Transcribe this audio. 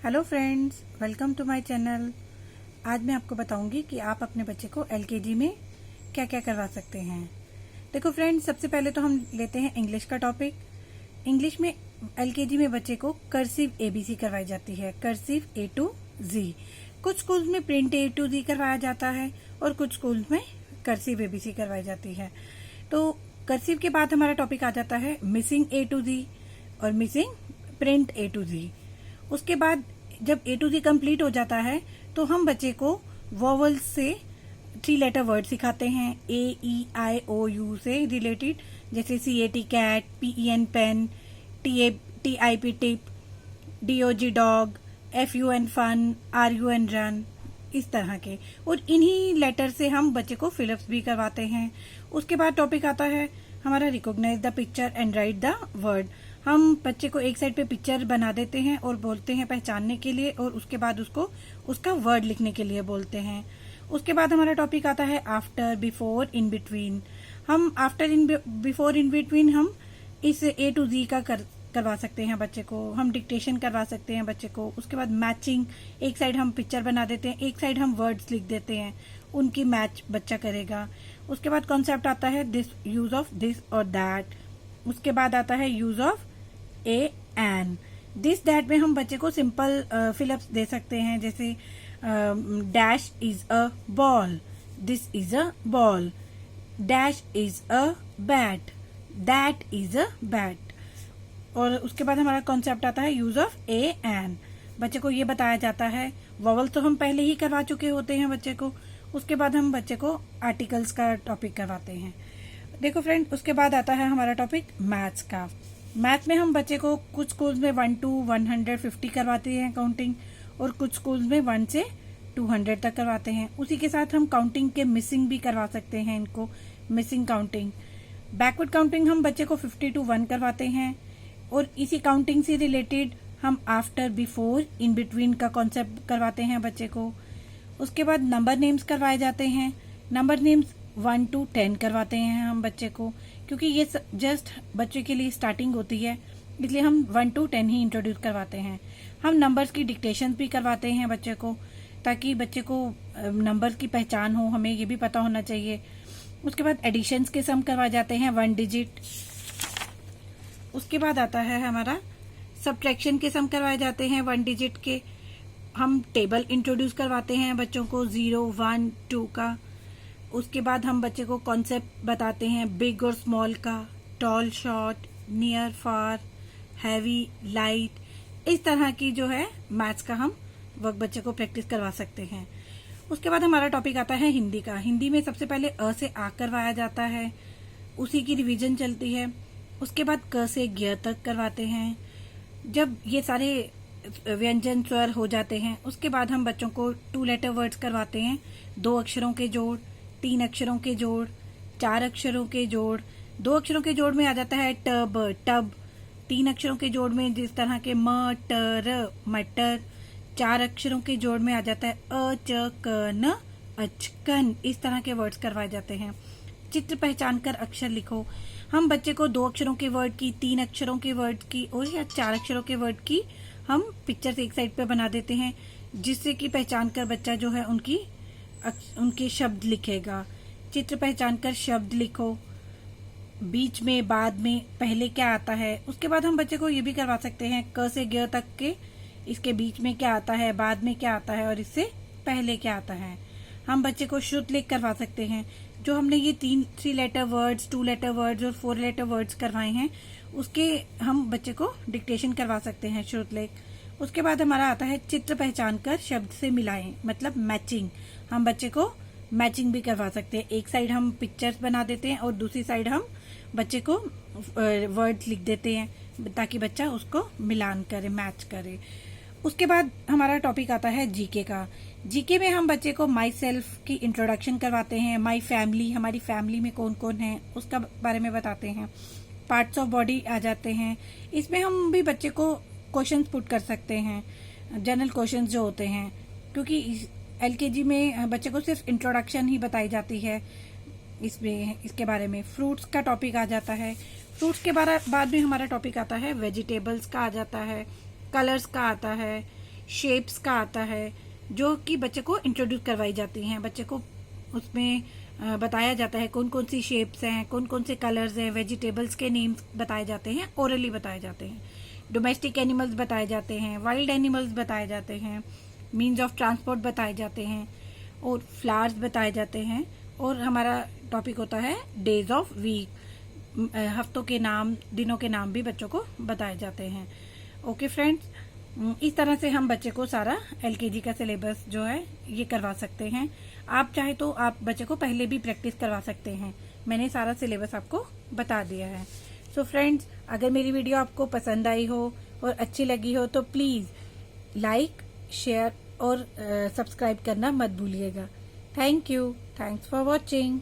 Hello friends, welcome to my channel. आज मैं आपको बताऊंगी कि आप अपने बच्चे को एलकेजी में क्या क्या करवा सकते हैं। देखो फ्रेंड्स, सबसे पहले तो हम लेते हैं इंग्लिश का टॉपिक। इंग्लिश में एलकेजी में बच्चे को कर्सिव एबीसी करवाई जाती है, कर्सिव ए टू जी। कुछ स्कूल्स में प्रिंट ए टू जी करवाया जाता है और कुछ स्कूल्स में कर्सिव एबीसी करवाई जाती है। तो कर्सिव के बाद हमारा टॉपिक आ जाता है मिसिंग ए टू जी और मिसिंग प्रिंट ए टू जी। उसके बाद जब ए टू जी कंप्लीट हो जाता है तो हम बच्चे को वोवल्स से 3 लेटर वर्ड सिखाते हैं, a e i o u से रिलेटेड, जैसे CAT cat, PEN pen, TIP tip, DOG dog, FUN fun, RUN run, इस तरह के। और इन्हीं लेटर से हम बच्चे को फिलअप्स भी करवाते हैं। उसके बाद टॉपिक आता है हमारा recognise the picture and write the word. हम बच्चे को एक साइड पे पिक्चर बना देते हैं और बोलते हैं पहचानने के लिए, और उसके बाद उसको उसका वर्ड लिखने के लिए बोलते हैं। उसके बाद हमारा टॉपिक आता है आफ्टर, बिफोर, इन बिटवीन। हम after, in before, in between हम इस A to Z का करवा सकते हैं बच्चे को। हम डिक्टेशन करवा सकते हैं बच्चे को। उसके बाद मैचिंग, एक साइड हम पिक्चर बना देते हैं, एक साइड हम वर्ड्स लिख देते हैं, उनकी मैच बच्चा करेगा। उसके बाद कॉन्सेप्ट आता है दिस, यूज ऑफ दिस और दैट। उसके बाद आता है use of a an. This that में हम बच्चे को सिंपल फिलअप्स दे सकते हैं, जैसे dash is a ball, this is a ball, dash is a bat, that is a bat. और उसके बाद हमारा कॉन्सेप्ट आता है यूज ऑफ ए एन। बच्चे को ये बताया जाता है, वॉवल तो हम पहले ही करवा चुके होते हैं बच्चे को। उसके बाद हम बच्चे को आर्टिकल्स का टॉपिक करवाते हैं। देखो फ्रेंड, उसके बाद आता है हमारा टॉपिक मैथ्स का। मैथ में हम बच्चे को कुछ स्कूल्स में 1 to 150 करवाते हैं काउंटिंग, और कुछ स्कूल्स में 1 से 200 तक करवाते हैं। उसी के साथ हम काउंटिंग के मिसिंग भी करवा सकते हैं इनको, मिसिंग काउंटिंग। बैकवर्ड काउंटिंग हम बच्चे को 50 to 1 करवाते हैं, और इसी काउंटिंग से रिलेटेड हम आफ्टर, बिफोर, इन बिटवीन का कॉन्सेप्ट करवाते हैं बच्चे को। उसके बाद नंबर नेम्स करवाए जाते हैं। नंबर नेम्स 1 to 10 करवाते हैं हम बच्चे को, क्योंकि ये जस्ट बच्चे के लिए स्टार्टिंग होती है, इसलिए हम 1 to 10 ही इंट्रोड्यूस करवाते हैं। हम नंबर्स की डिक्टेशन भी करवाते हैं बच्चे को, ताकि बच्चे को नंबर्स की पहचान हो, हमें ये भी पता होना चाहिए। उसके बाद एडिशंस के सम करवाए जाते हैं 1 डिजिट। उसके बाद आता है हमारा सब्ट्रैक्शन के सम करवाए जाते हैं 1 डिजिट के। हम टेबल इंट्रोड्यूस करवाते हैं बच्चों को 0, 1, 2 का। उसके बाद हम बच्चे को कॉन्सेप्ट बताते हैं बिग और स्मॉल का, टॉल, शॉर्ट, नियर, फार, हैवी, लाइट, इस तरह की जो है मैथ्स का हम वर्क बच्चे को प्रैक्टिस करवा सकते हैं। उसके बाद हमारा टॉपिक आता है हिंदी का। हिंदी में सबसे पहले अ से आ करवाया जाता है, उसी की रिवीजन चलती है। उसके बाद क से ज्ञ तक करवाते हैं। जब ये सारे व्यंजन स्वर हो जाते हैं, उसके बाद हम बच्चों को 2 लेटर वर्ड्स करवाते हैं, 2 अक्षरों के जोड़, 3 अक्षरों के जोड़, 4 अक्षरों के जोड़। 2 अक्षरों के जोड़ में आ जाता है टब, टब। 3 अक्षरों के जोड़ में जिस तरह के मटर, मटर। 4 अक्षरों के जोड़ में आ जाता है अचकन, अचकन। इस तरह के वर्ड्स करवाए जाते हैं। चित्र पहचान कर अक्षर लिखो। हम बच्चे को 2 अक्षरों के वर्ड की, 3 अक्षरों के वर्ड की और या 4 अक्षरों के वर्ड की हम पिक्चर्स एक साइड पे बना देते हैं, जिससे कि पहचान कर बच्चा जो है उनके शब्द लिखेगा। चित्र पहचान कर शब्द लिखो, बीच में, बाद में, पहले क्या आता है। उसके बाद हम बच्चे को ये भी करवा सकते हैं क से ज्ञ तक के, इसके बीच में क्या आता है, बाद में क्या आता है और इससे पहले क्या आता है। हम बच्चे को श्रुत लेख करवा सकते हैं। जो हमने ये 3 लेटर वर्ड्स, 2 लेटर वर्ड्स और 4 लेटर वर्ड्स करवाए हैं, उसके हम बच्चे को डिक्टेशन करवा सकते हैं, श्रुत लेख। उसके बाद हमारा आता है चित्र पहचान कर शब्द से मिलाएं, मतलब मैचिंग। हम बच्चे को मैचिंग भी करवा सकते हैं। एक साइड हम पिक्चर्स बना देते हैं और दूसरी साइड हम बच्चे को वर्ड्स लिख देते हैं, ताकि बच्चा उसको मिलान करे, मैच करे। उसके बाद हमारा टॉपिक आता है जीके का। जीके में हम बच्चे को माई सेल्फ की इंट्रोडक्शन करवाते हैं, माई फैमिली, हमारी फैमिली में कौन कौन है उसका बारे में बताते हैं। पार्ट्स ऑफ बॉडी आ जाते हैं। इसमें हम भी बच्चे को क्वेश्चंस पुट कर सकते हैं, जनरल क्वेश्चंस जो होते हैं, क्योंकि एलकेजी में बच्चे को सिर्फ इंट्रोडक्शन ही बताई जाती है। इसमें इसके बारे में फ्रूट्स का टॉपिक आ जाता है। फ्रूट्स के बाद में हमारा टॉपिक आता है वेजिटेबल्स का आ जाता है, कलर्स का आता है, शेप्स का आता है, जो कि बच्चे को इंट्रोड्यूस करवाई जाती हैं। बच्चे को उसमें बताया जाता है कौन कौन सी शेप्स हैं, कौन कौन से कलर्स हैं, वेजिटेबल्स के नेम्स बताए जाते हैं, ओरली बताए जाते हैं, डोमेस्टिक एनिमल्स बताए जाते हैं, वाइल्ड एनिमल्स बताए जाते हैं, मीन्स ऑफ ट्रांसपोर्ट बताए जाते हैं, और फ्लावर्स बताए जाते हैं। और हमारा टॉपिक होता है डेज ऑफ वीक, हफ्तों के नाम, दिनों के नाम भी बच्चों को बताए जाते हैं। ओके फ्रेंड्स, इस तरह से हम बच्चे को सारा एलकेजी का सिलेबस जो है ये करवा सकते हैं। आप चाहे तो आप बच्चे को पहले भी प्रैक्टिस करवा सकते हैं। मैंने सारा सिलेबस आपको बता दिया है। सो फ्रेंड्स, अगर मेरी वीडियो आपको पसंद आई हो और अच्छी लगी हो तो प्लीज़ लाइक, शेयर और सब्सक्राइब करना मत भूलिएगा। Thank you. Thanks for watching.